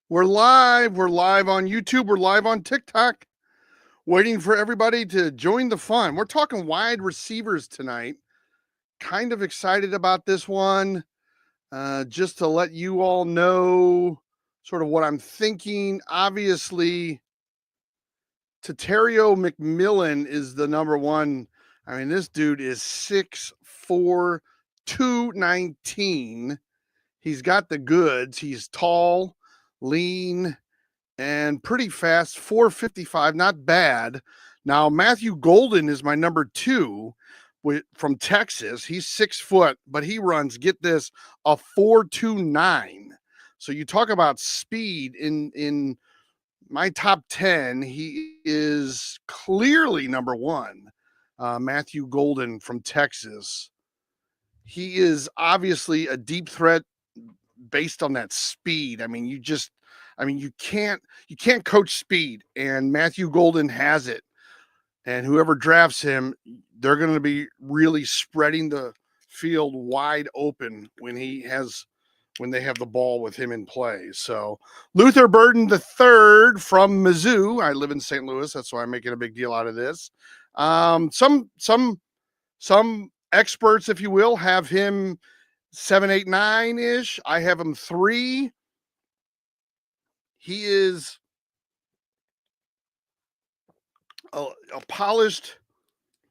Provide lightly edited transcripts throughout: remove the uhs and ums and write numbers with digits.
We're live. We're live on YouTube. We're live on TikTok. Waiting for everybody to join the fun. We're talking wide receivers tonight. Kind of excited about this one. Just to let you all know sort of what I'm thinking. Obviously, Tatario McMillan is the number one. I mean, this dude is 6'4", 219. He's got the goods. He's tall, lean, and pretty fast, 455, not bad. Now, Matthew Golden is my number two from Texas. He's 6 foot, but he runs, get this, a 429. So you talk about speed in my top 10, he is clearly number one. Matthew Golden from Texas. He is obviously a deep threat based on that speed. I mean, you can't coach speed, and Matthew Golden has it. And whoever drafts him, they're going to be really spreading the field wide open when they have the ball with him in play. So Luther Burden III from Mizzou. I live in St. Louis. That's why I'm making a big deal out of this. Some experts, if you will, have him 7, 8, 9-ish. I have him 3. He is a polished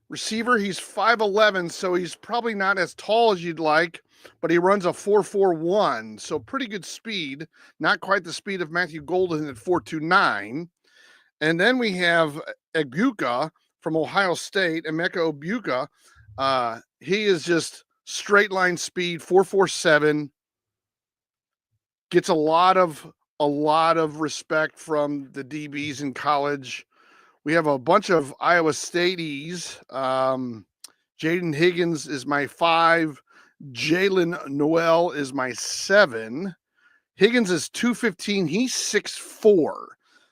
receiver. He's 5'11", so he's probably not as tall as you'd like, but he runs a 4.41, so pretty good speed. Not quite the speed of Matthew Golden at 4.29. And then we have Egbuka from Ohio State, Emeka Egbuka. He is just straight line speed, 4.47. Gets a lot of respect from the DBs in college. We have a bunch of Iowa Stateys. Jaden Higgins is my 5. Jalen Noel is my 7. Higgins is 215. He's 6'4".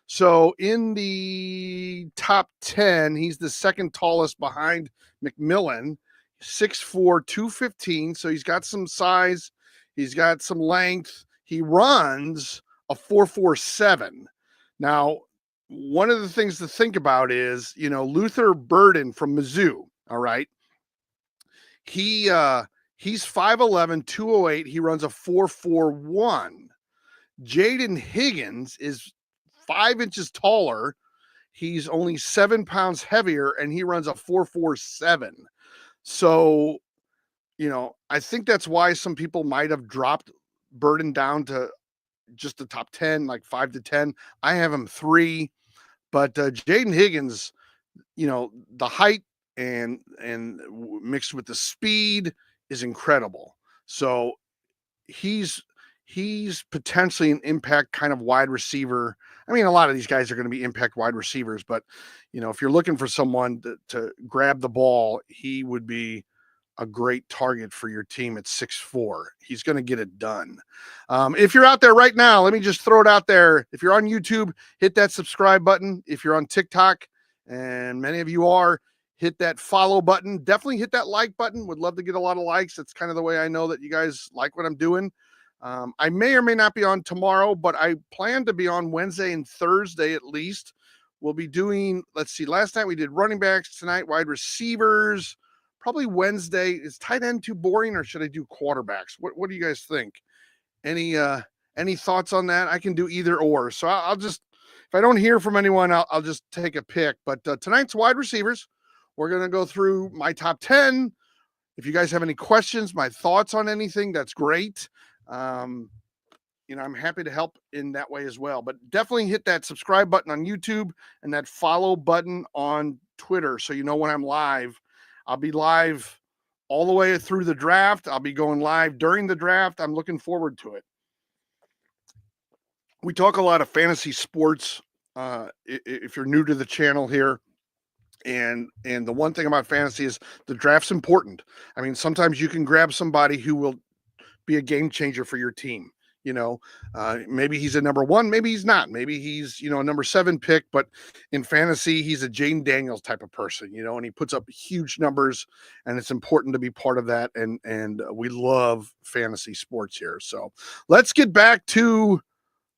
So in the top 10, he's the second tallest behind McMillan. 6'4", 215. So he's got some size. He's got some length. He runs a 4.47. Now, one of the things to think about is, Luther Burden from Mizzou. All right. He's 5'11", 208. He runs a 4.41. Jaden Higgins is 5 inches taller. He's only 7 pounds heavier, and he runs a 4.47. So, I think that's why some people might have dropped Burden down to just the top 10, like 5 to 10. I have him 3. But Jaden Higgins, the height and mixed with the speed is incredible. So he's potentially an impact kind of wide receiver. I mean, a lot of these guys are going to be impact wide receivers, but if you're looking for someone to grab the ball, he would be a great target for your team at 6'4". He's going to get it done. If you're out there right now, let me just throw it out there. If you're on YouTube, hit that subscribe button. If you're on TikTok, and many of you are, hit that follow button. Definitely hit that like button. Would love to get a lot of likes. That's kind of the way I know that you guys like what I'm doing. I may or may not be on tomorrow, but I plan to be on Wednesday and Thursday at least. We'll be doing, let's see, last night we did running backs, tonight wide receivers. Probably Wednesday. Is tight end too boring, or should I do quarterbacks? What do you guys think? Any thoughts on that? I can do either or. So I'll just, if I don't hear from anyone, I'll just take a pick. But tonight's wide receivers. We're going to go through my top 10. If you guys have any questions, my thoughts on anything, that's great. I'm happy to help in that way as well. But definitely hit that subscribe button on YouTube and that follow button on Twitter so you know when I'm live. I'll be live all the way through the draft. I'll be going live during the draft. I'm looking forward to it. We talk a lot of fantasy sports. If you're new to the channel here, and the one thing about fantasy is the draft's important. I mean, sometimes you can grab somebody who will be a game changer for your team. Maybe he's a number 1, maybe he's not. Maybe he's, a number 7 pick, but in fantasy, he's a Jane Daniels type of person, and he puts up huge numbers, and it's important to be part of that. And we love fantasy sports here. So let's get back to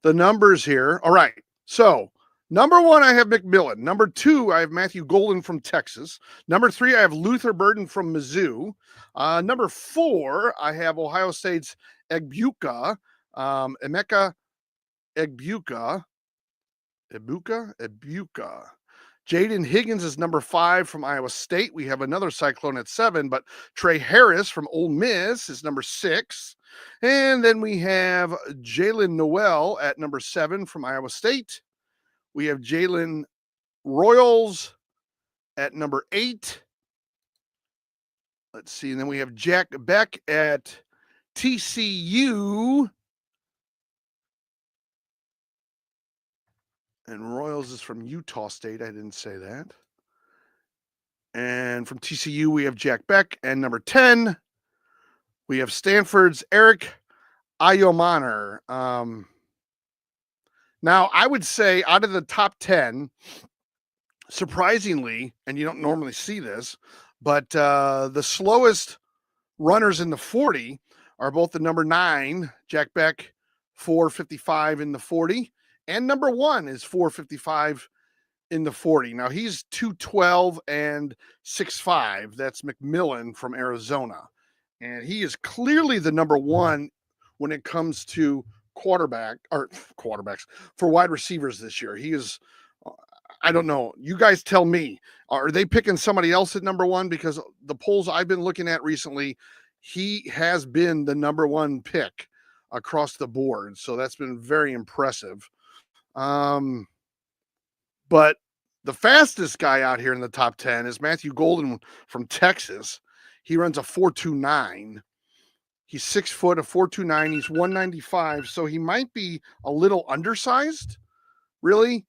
the numbers here. All right. So number 1, I have McMillan. Number 2, I have Matthew Golden from Texas. Number 3, I have Luther Burden from Mizzou. Number 4, I have Ohio State's Egbuka, Emeka Egbuka. Jaden Higgins is number 5 from Iowa State. We have another Cyclone at 7, but Trey Harris from Ole Miss is number 6. And then we have Jalen Noel at number 7 from Iowa State. We have Jalen Royals at number 8. Let's see. And then we have Jack Beck at TCU. And Royals is from Utah State. I didn't say that. And from TCU, we have Jack Beck. And number 10, we have Stanford's Eric Ayomaner. Now, I would say out of the top 10, surprisingly, and you don't normally see this, but the slowest runners in the 40 are both the number 9, Jack Beck, 4:55 in the 40, and number 1 is 4:55 in the 40. Now he's 212 and 6'5". That's McMillan from Arizona. And he is clearly the number 1 when it comes to quarterbacks for wide receivers this year. He is, I don't know. You guys tell me, are they picking somebody else at number 1? Because the polls I've been looking at recently, he has been the number 1 pick across the board. So that's been very impressive. But the fastest guy out here in the top 10 is Matthew Golden from Texas. He runs a 4.29. He's 6 foot, a 4.29. He's 195. So he might be a little undersized, really,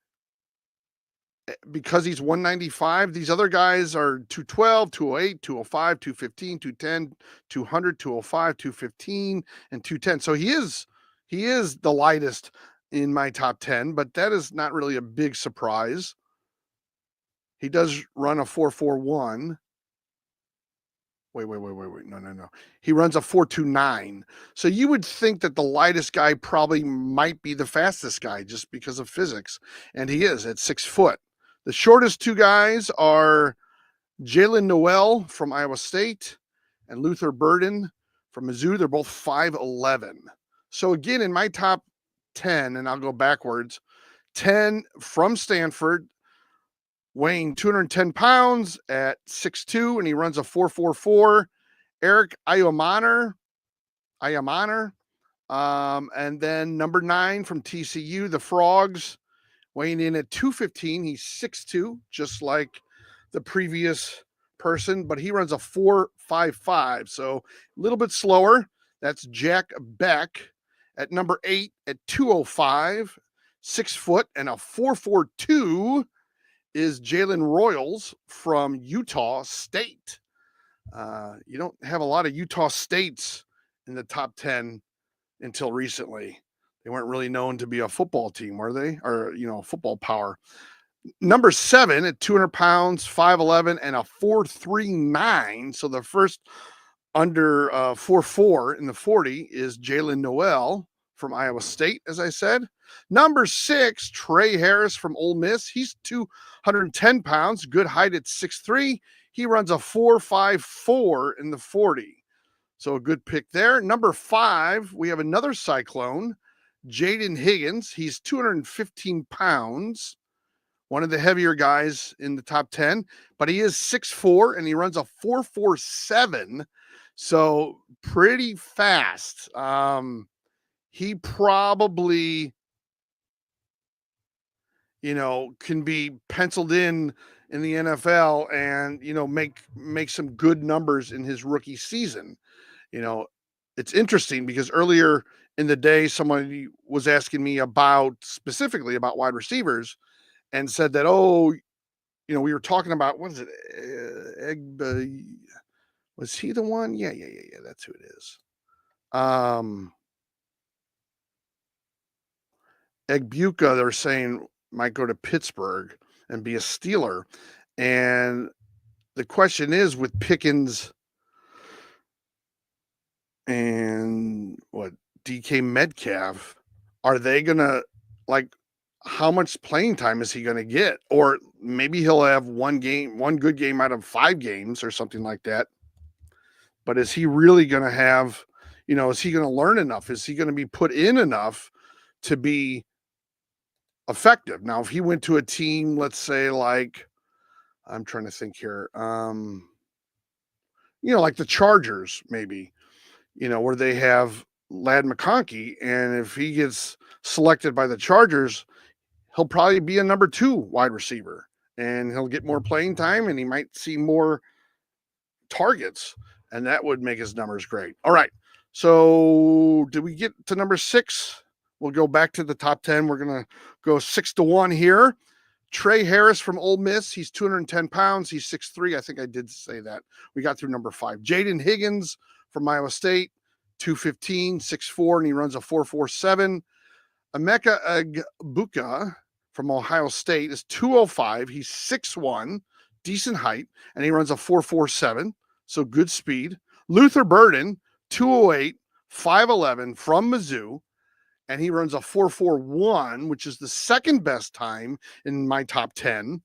because he's 195. These other guys are 212, 208, 205, 215, 210, 200, 205, 215, and 210. So he is the lightest in my top 10, but that is not really a big surprise. He does run a 4.41. Wait. No. He runs a 4.29. So you would think that the lightest guy probably might be the fastest guy just because of physics. And he is at 6 foot. The shortest 2 guys are Jalen Noel from Iowa State and Luther Burden from Mizzou. They're both 5'11". So again, in my top 10, and I'll go backwards, 10 from Stanford, weighing 210 pounds at 6'2", and he runs a 4.44. Eric Ayomaner. And then number 9 from TCU, the Frogs, weighing in at 215. He's 6'2", just like the previous person, but he runs a 4.55. So a little bit slower. That's Jack Beck at number 8 at 205, 6 foot, and a 4.42 is Jalen Royals from Utah State. You don't have a lot of Utah States in the top 10 until recently. They weren't really known to be a football team, were they? Or, football power. Number 7 at 200 pounds, 5'11", and a 4.39. So the first under 4.4 in the 40 is Jalen Noel from Iowa State, as I said. Number 6, Trey Harris from Ole Miss. He's 210 pounds, good height at 6'3". He runs a 4.54 in the 40. So a good pick there. Number 5, we have another Cyclone, Jaden Higgins. He's 215 pounds, one of the heavier guys in the top 10, but he is 6'4", and he runs a 4.47. So pretty fast. He probably, can be penciled in the NFL and, make some good numbers in his rookie season. It's interesting because earlier in the day, somebody was asking me specifically about wide receivers and said that, we were talking about, what is it? Was he the one? Yeah. That's who it is. Egbuka, they're saying, might go to Pittsburgh and be a Steeler. And the question is, with Pickens and DK Metcalf, are they going to like, how much playing time is he going to get? Or maybe he'll have one good game out of 5 games or something like that. But is he really going to have, is he going to learn enough? Is he going to be put in enough to be effective? Now, if he went to a team, let's say like, I'm trying to think here, like the Chargers, maybe, where they have Ladd McConkey, and if he gets selected by the Chargers, he'll probably be a number 2 wide receiver, and he'll get more playing time, and he might see more targets, and that would make his numbers great. All right. So did we get to number 6? We'll go back to the top 10. We're going to go 6-1 here. Trey Harris from Ole Miss. He's 210 pounds. He's 6'3". I think I did say that. We got through number 5. Jaden Higgins from Iowa State, 215, 6'4", and he runs a 4.47. Emeka Egbuka from Ohio State is 205. He's 6'1", decent height, and he runs a 4.47, so good speed. Luther Burden, 208, 5'11", from Mizzou, and he runs a 4.41, which is the second best time in my top 10.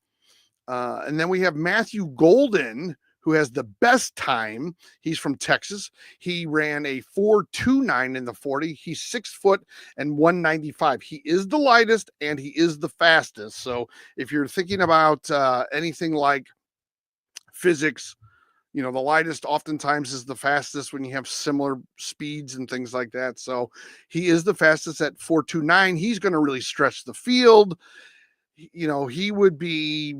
And then we have Matthew Golden, who has the best time. He's from Texas. He ran a 4.29 in the 40. He's 6 foot and 195. He is the lightest and he is the fastest. So if you're thinking about anything like physics, the lightest oftentimes is the fastest when you have similar speeds and things like that. So he is the fastest at 4.29. He's going to really stretch the field. He would be,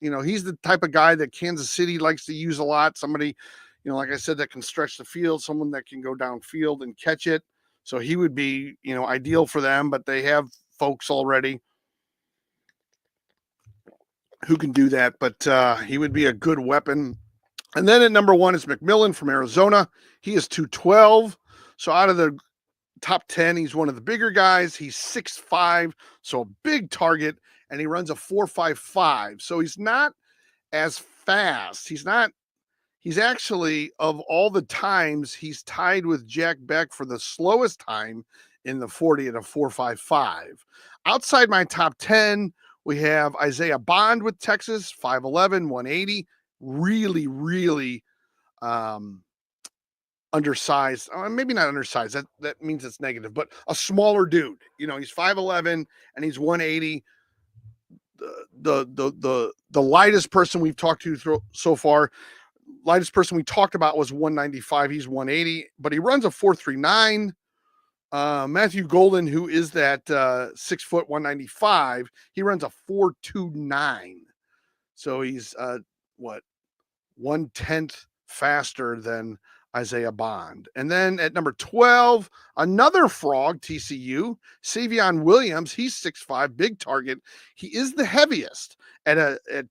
he's the type of guy that Kansas City likes to use a lot. Somebody, like I said, that can stretch the field, someone that can go downfield and catch it. So he would be, ideal for them, but they have folks already who can do that. But he would be a good weapon. And then at number 1 is McMillan from Arizona. He is 212. So out of the top 10, he's one of the bigger guys. He's 6'5", so a big target, and he runs a 4.55. So he's not as fast. He's actually, of all the times, he's tied with Jack Beck for the slowest time in the 40 at a 4.55. Outside my top 10, we have Isaiah Bond with Texas, 5'11", 180. Really, really undersized. Maybe not undersized. That means it's negative, but a smaller dude. He's 5'11" and he's 180. The lightest person we've talked to so far, lightest person we talked about was 195. He's 180, but he runs a 4.39. Matthew Golden, who is that 6 foot 195, he runs a 4.29. So he's 1/10 faster than Isaiah Bond. And then at number 12, another frog, TCU, Savion Williams. He's 6'5", big target. He is the heaviest at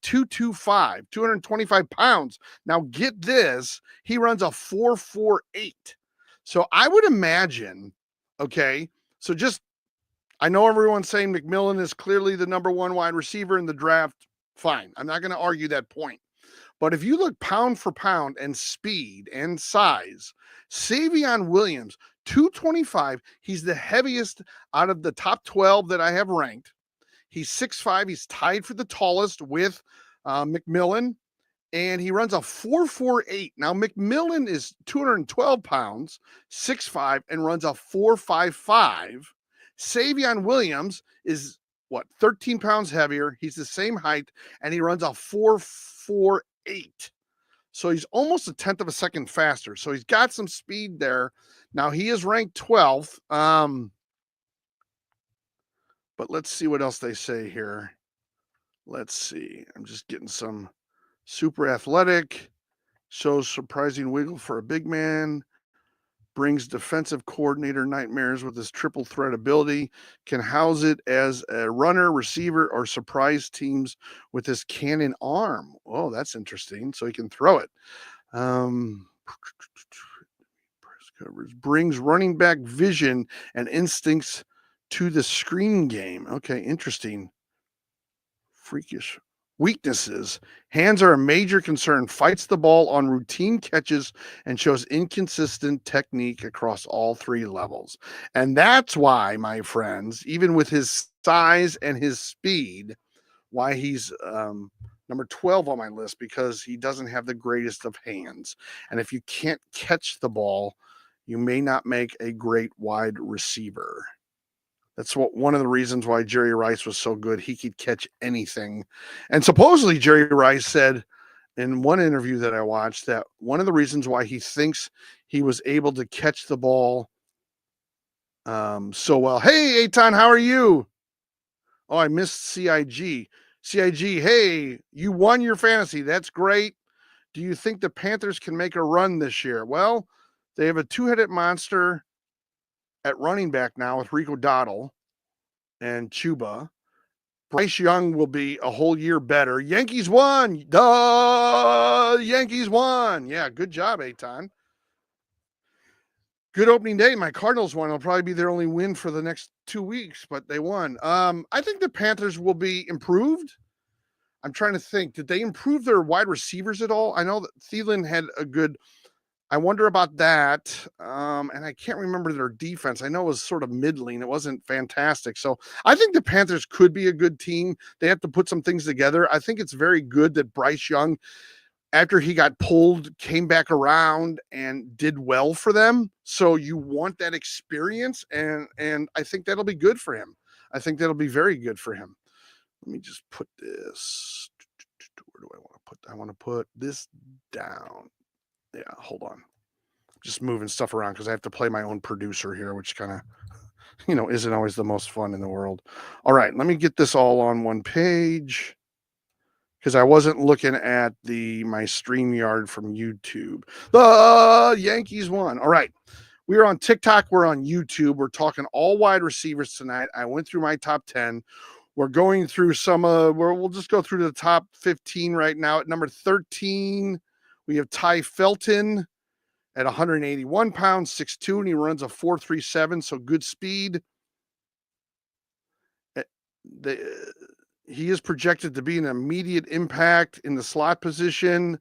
225, 225 pounds. Now get this, he runs a 4.48. So I would imagine, okay, so I know everyone's saying McMillan is clearly the number 1 wide receiver in the draft. Fine. I'm not going to argue that point. But if you look pound for pound and speed and size, Savion Williams, 225, he's the heaviest out of the top 12 that I have ranked. He's 6'5", he's tied for the tallest with McMillan, and he runs a 4.48. Now, McMillan is 212 pounds, 6'5", and runs a 4.55. Savion Williams is 13 pounds heavier. He's the same height, and he runs a 4.48. So he's almost 1/10 of a second faster. So he's got some speed there. Now he is ranked 12th. But let's see what else they say here. Let's see. I'm just getting some super athletic. Shows surprising wiggle for a big man. Brings defensive coordinator nightmares with his triple threat ability, can house it as a runner, receiver, or surprise teams with his cannon arm. Oh, that's interesting. So he can throw it. Brings running back vision and instincts to the screen game. Okay, interesting. Freakish Weaknesses: hands are a major concern, fights the ball on routine catches, and shows inconsistent technique across all three levels. And that's why, my friends, even with his size and his speed, why he's number 12 on my list, because he doesn't have the greatest of hands. And if you can't catch the ball, you may not make a great wide receiver. That's one of the reasons why Jerry Rice was so good. He could catch anything. And supposedly Jerry Rice said in one interview that I watched that one of the reasons why he thinks he was able to catch the ball so well. Hey, Eitan, how are you? Oh, I missed CIG. CIG, hey, you won your fantasy. That's great. Do you think the Panthers can make a run this year? Well, they have a two-headed monster at running back now with Rico Dowdle and Chuba. Bryce Young will be a whole year better. Yankees won. Duh! Yankees won. Yeah, good job, Eitan. Good opening day. My Cardinals won. It'll probably be their only win for the next 2 weeks, but they won. I think the Panthers will be improved. I'm trying to think. Did they improve their wide receivers at all? I know that Thielen had a good. I wonder about that. And I can't remember their defense. I know it was sort of middling. It wasn't fantastic. So I think the Panthers could be a good team. They have to put some things together. I think it's very good that Bryce Young, after he got pulled, came back around and did well for them. So you want that experience, and I think that'll be good for him. I think that'll be very good for him. Let me just put this. Where do I want to put? I want to put this down. Yeah, hold on. Just moving stuff around because I have to play my own producer here, which kind of, isn't always the most fun in the world. All right, let me get this all on one page because I wasn't looking at my StreamYard from YouTube. The Yankees won. All right. We are on TikTok. We're on YouTube. We're talking all wide receivers tonight. I went through my top 10. We're going through we'll just go through the top 15 right now. At number 13, we have Ty Felton at 181 pounds, 6'2", and he runs a 4.37, so good speed. He is projected to be an immediate impact in the slot position.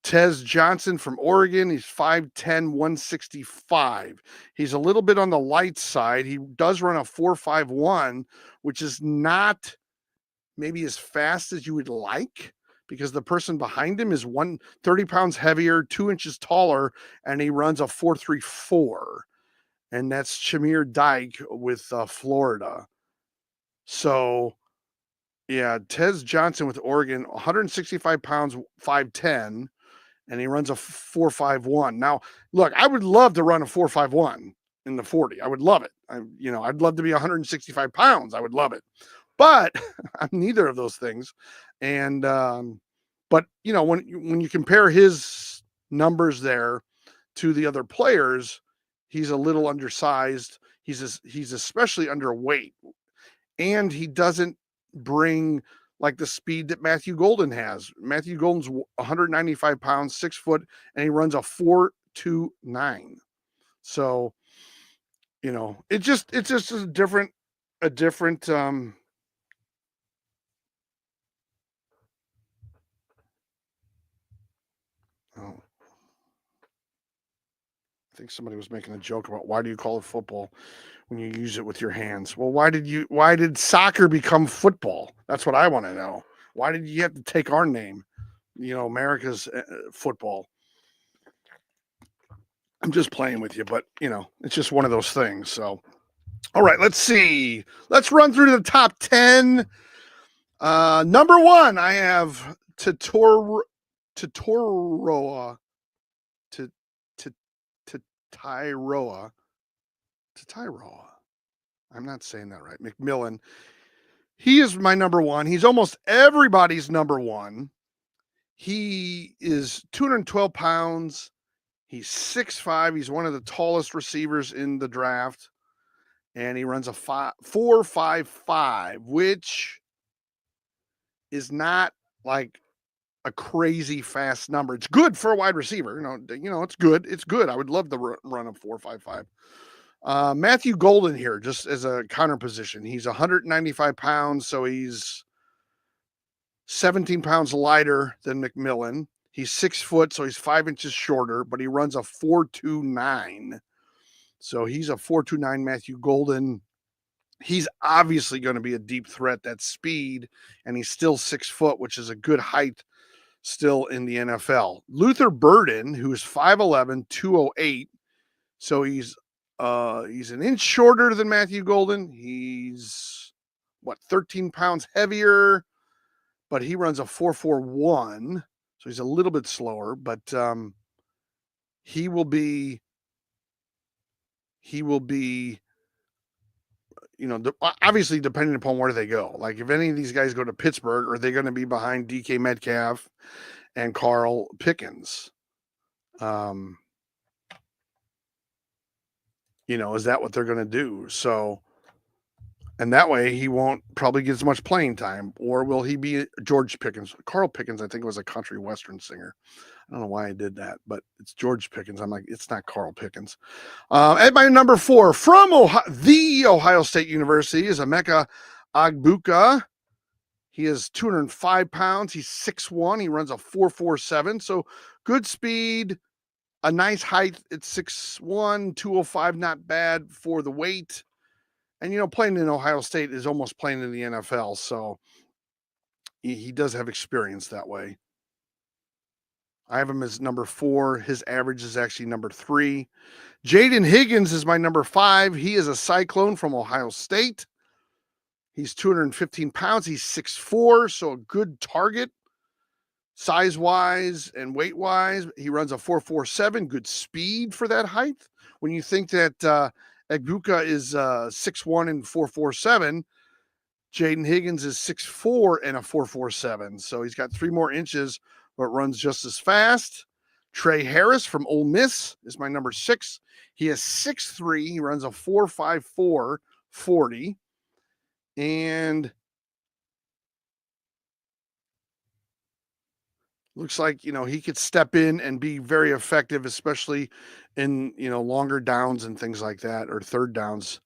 Tez Johnson from Oregon, he's 5'10", 165. He's a little bit on the light side. He does run a 4.51, which is not maybe as fast as you would like, because the person behind him is 30 pounds heavier, 2 inches taller, and he runs a 4.34. And that's Shamir Dyke with Florida. So, yeah, Tez Johnson with Oregon, 165 pounds, 5'10", and he runs a 4.51. Now, look, I would love to run a 4.51 in the 40. I would love it. I'd love to be 165 pounds. I would love it. But I'm neither of those things. And but when you compare his numbers there to the other players, he's a little undersized. He's especially underweight, and he doesn't bring like the speed that Matthew Golden has. Matthew Golden's 195 pounds, 6 foot, and he runs a 4.29. So, it's just a different. Oh, I think somebody was making a joke about why do you call it football when you use it with your hands? Well, why did soccer become football? That's what I want to know. Why did you have to take our name? America's football. I'm just playing with you, but it's just one of those things. So, all right, let's see. Let's run through the top 10. Number 1, I have Totoroa. Tyroa. I'm not saying that right. McMillan. He is my number 1. He's almost everybody's number 1. He is 212 pounds. He's 6'5". He's one of the tallest receivers in the draft. And he runs a 4.55, which is not like a crazy fast number. It's good for a wide receiver. It's good. It's good. I would love to run a 4.55. Matthew Golden here, just as a counter position. He's 195 pounds, so he's 17 pounds lighter than McMillan. He's 6 foot, so he's 5 inches shorter, but he runs a 4.29. So he's a 4.29 Matthew Golden. He's obviously going to be a deep threat. That's speed, and he's still 6 foot, which is a good height still in the NFL. Luther Burden, who is 5'11", 208. So he's an inch shorter than Matthew Golden. He's 13 pounds heavier, but he runs a 4.41. So he's a little bit slower, but he will be, obviously depending upon where they go. Like if any of these guys go to Pittsburgh, are they going to be behind DK Metcalf and Carl Pickens? Is that what they're going to do? So, and that way he won't probably get as much playing time, or will he be George Pickens? Carl Pickens, I think, was a country western singer. I don't know why I did that, but it's George Pickens. I'm like, it's not Carl Pickens. At my number 4 from the Ohio State University is Emeka Egbuka. He is 205 pounds. He's 6'1". He runs a 4.47. So good speed, a nice height at 6'1", 205, not bad for the weight. And, playing in Ohio State is almost playing in the NFL. So he does have experience that way. I have him as number 4. His average is actually number 3. Jaden Higgins is my number 5. He is a Cyclone from Ohio State. He's 215 pounds. He's 6'4", so a good target size-wise and weight-wise. He runs a 4.47, good speed for that height. When you think that Egbuka is 6'1" and 4.47, Jaden Higgins is 6'4" and a 4.47. So he's got 3 more inches, but runs just as fast. Trey Harris from Ole Miss is my number 6. He is 6'3". He runs a 4.54 40. And looks like, he could step in and be very effective, especially in, longer downs and things like that, or third downs.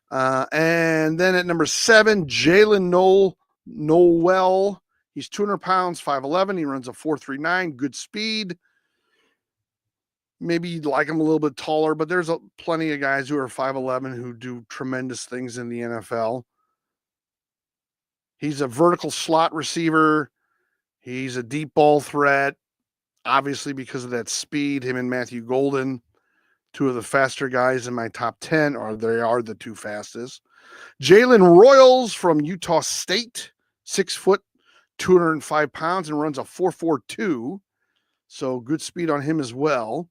And then at number 7, Jalen Noel. He's 200 pounds, 5'11". He runs a 4.39, good speed. Maybe you'd like him a little bit taller, but there's plenty of guys who are 5'11" who do tremendous things in the NFL. He's a vertical slot receiver. He's a deep ball threat, obviously because of that speed. Him and Matthew Golden, 2 of the faster guys in my top 10, or they are the 2 fastest. Jalen Royals from Utah State, 6 foot, 205 pounds, and runs a 4.42. So good speed on him as well.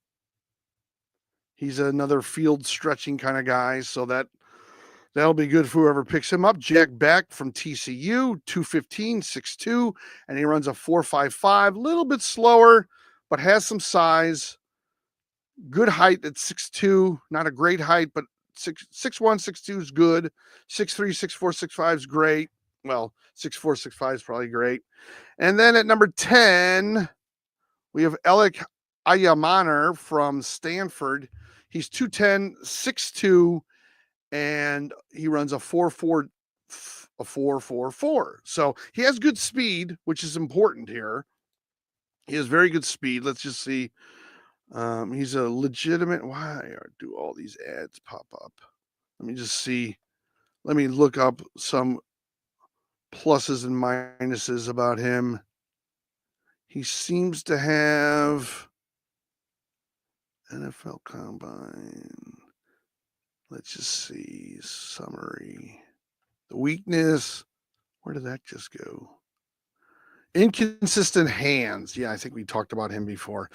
He's another field stretching kind of guy, so that'll be good for whoever picks him up. Jack Beck from TCU, 215, 6'2", and he runs a 4.55, a little bit slower, but has some size. Good height at 6'2", not a great height, but 6'1", 6'2" is good. 6'3", 6'4", 6'5" is great. Well, 6'4", 6'5" is probably great. And then at number 10, we have Alec Ayamaner from Stanford. He's 210, 6'2", and he runs a 4.44. So he has good speed, which is important here. He has very good speed. Let's just see. He's a legitimate. Why do all these ads pop up? Let me just see. Let me look up some pluses and minuses about him. He seems to have NFL Combine. Let's just see. Summary. The weakness. Where did that just go? Inconsistent hands. Yeah, I think we talked about him before.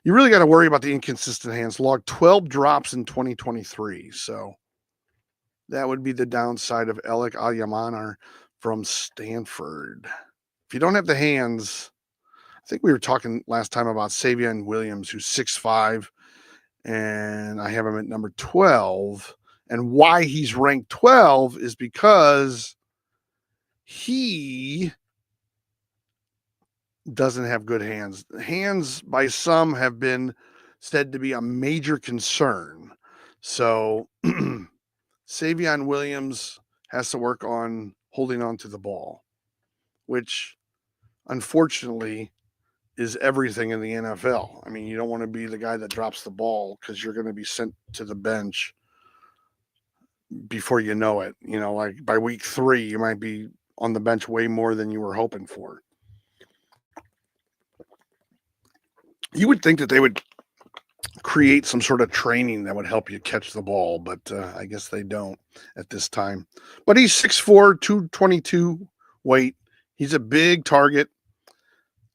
You really got to worry about the inconsistent hands. Logged 12 drops in 2023. So that would be the downside of Alec Ayamaner from Stanford. If you don't have the hands, I think we were talking last time about Savion Williams, who's 6'5", and I have him at number 12. And why he's ranked 12 is because he doesn't have good hands. Hands by some have been said to be a major concern. So Savion Williams has to work on holding on to the ball, which unfortunately, is everything in the NFL. I mean, you don't want to be the guy that drops the ball because you're going to be sent to the bench before you know it. You know, like by week 3, you might be on the bench way more than you were hoping for. You would think that they would create some sort of training that would help you catch the ball, but I guess they don't at this time. But he's 6'4", 222 weight. He's a big target.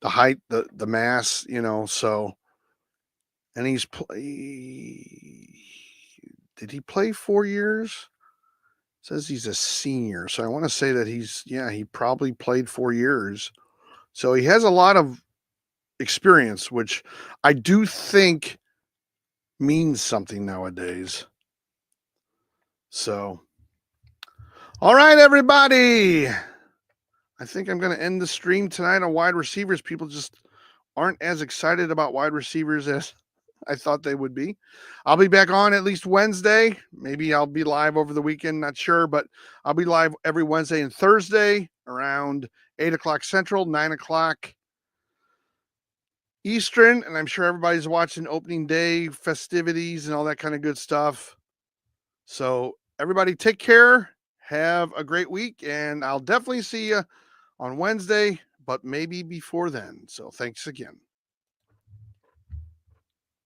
The height, the mass, you know, so. And he's did he play 4 years? It says he's a senior. So I want to say that he probably played 4 years. So he has a lot of experience, which I do think means something nowadays. So, all right, everybody. I think I'm going to end the stream tonight on wide receivers. People just aren't as excited about wide receivers as I thought they would be. I'll be back on at least Wednesday. Maybe I'll be live over the weekend, not sure, but I'll be live every Wednesday and Thursday around 8 o'clock Central, 9 o'clock Eastern. And I'm sure everybody's watching opening day festivities and all that kind of good stuff. So everybody take care. Have a great week. And I'll definitely see you on Wednesday, but maybe before then. So thanks again.